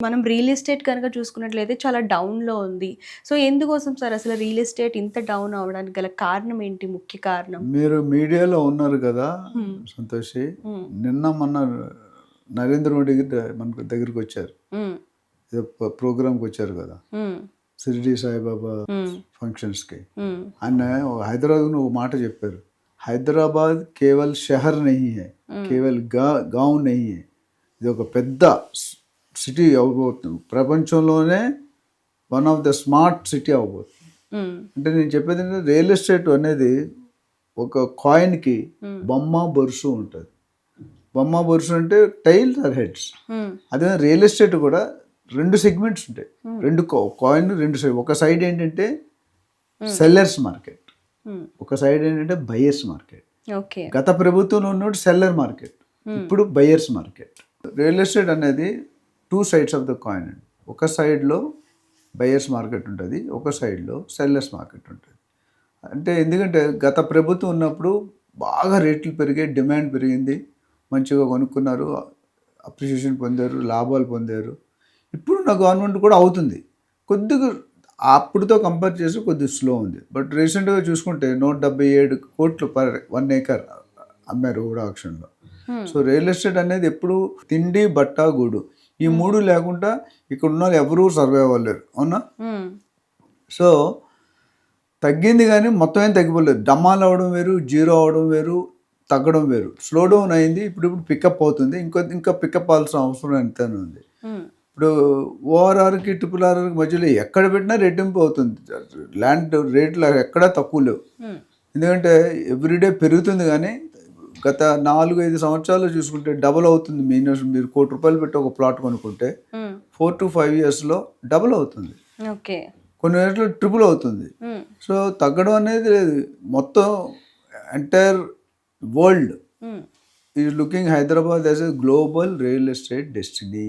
మనం real estate కనుక చూసుకున్నట్లయితే చాలా డౌన్‌లో ఉంది. సో, ఎందుకోసం సార్ అసలు రియల్ ఎస్టేట్ ఇంత డౌన్ అవ్వడానికి గల కారణం ఏంటి? ముఖ్య కారణం? మీరు మీడియాలో ఉన్నారు కదా హ్మ్. సంతోషి. హ్మ్. నిన్న మొన్న నరేంద్ర మోడీ మన దగ్గరికి వచ్చారు. హ్మ్. ఏదో ప్రోగ్రామ్కి వచ్చారు కదా, హ్మ్. షిరిడి సాయిబాబా హ్మ్. ఫంక్షన్స్కి. హ్మ్. ఆయన హైదరాబాద్ ఒక మాట చెప్పారు. హైదరాబాద్ కేవల్ షహర్ నహీ హై, కేవల్ గావ్ నహీ హై, ఇది ఒక పెద్ద సిటీ అవ్వబోతుంది. ప్రపంచంలోనే one of the smart city అవ్వబోతుంది. హ్మ్. అంటే నేను చెప్పేది ఏంటంటే రియల్ ఎస్టేట్ అనేది ఒక కాయిన్కి బొమ్మ బొరుసు ఉంటుంది. బొమ్మ బొరుసు అంటే టైల్స్ ఆర్ హెడ్స్. హ్మ్. అదే రియల్ ఎస్టేట్ కూడా రెండు సెగ్మెంట్స్ ఉంటాయి. రెండు కాయిన్ రెండు సైడ్. ఒక సైడ్ ఏంటంటే సెల్లర్స్ మార్కెట్, హ్మ్. ఒక సైడ్ ఏంటంటే బయర్స్ మార్కెట్. ఓకే. గత ప్రభుత్వంలో ఉన్నప్పుడు సెల్లర్ మార్కెట్, ఇప్పుడు బయర్స్ మార్కెట్. రియల్ ఎస్టేట్ అనేది two sides of the coin అండి. ఒక సైడ్లో బయర్స్ మార్కెట్ ఉంటుంది, ఒక సైడ్లో సెల్లర్స్ మార్కెట్ ఉంటుంది. అంటే ఎందుకంటే గత ప్రభుత్వం ఉన్నప్పుడు బాగా రేట్లు పెరిగాయి, డిమాండ్ పెరిగింది, మంచిగా కొనుక్కున్నారు, అప్రిషియేషన్ పొందారు, లాభాలు పొందారు. ఇప్పుడున్న గవర్నమెంట్ కూడా అవుతుంది. కొద్దిగా అప్పుడుతో కంపేర్ చేసి కొద్దిగా స్లో ఉంది. బట్ రీసెంట్గా చూసుకుంటే 177 కోట్లు పర్ 1 ఏకర్ అమ్మారు కూడా ఆక్షన్లో. సో రియల్ ఎస్టేట్ అనేది ఎప్పుడు తిండి, బట్ట, గూడు, ఈ మూడు లేకుండా ఇక్కడ ఉన్న వాళ్ళు ఎవరూ సర్వే అవ్వలేరు. అవునా? సో తగ్గింది కానీ మొత్తం ఏం తగ్గిపోలేదు. డమ్మాలు అవ్వడం వేరు, జీరో అవ్వడం వేరు, తగ్గడం వేరు. స్లో డౌన్ అయింది, ఇప్పుడు పికప్ అవుతుంది. ఇంకా పికప్ అవ్వాల్సిన అవసరం ఎంతైనా ఉంది. ఇప్పుడు ఓఆర్ఆర్కి RRRకి మధ్యలో ఎక్కడ పెట్టినా రెట్టింపు అవుతుంది. ల్యాండ్ రేట్లు ఎక్కడా తక్కువ లేవు. ఎందుకంటే ఎవ్రీడే పెరుగుతుంది, కానీ గత 4-5 సంవత్సరాలు చూసుకుంటే డబుల్ అవుతుంది. మీరు ₹1 కోటి పెట్టి ఒక ప్లాట్ కొనుక్కుంటే 4 to 5 yearsలో డబుల్ అవుతుంది. ఓకే. కొన్ని ఏట్లో ట్రిపుల్ అవుతుంది. సో తగ్గడం అనేది లేదు. మొత్తం entire world is looking Hyderabad as a global real estate destiny.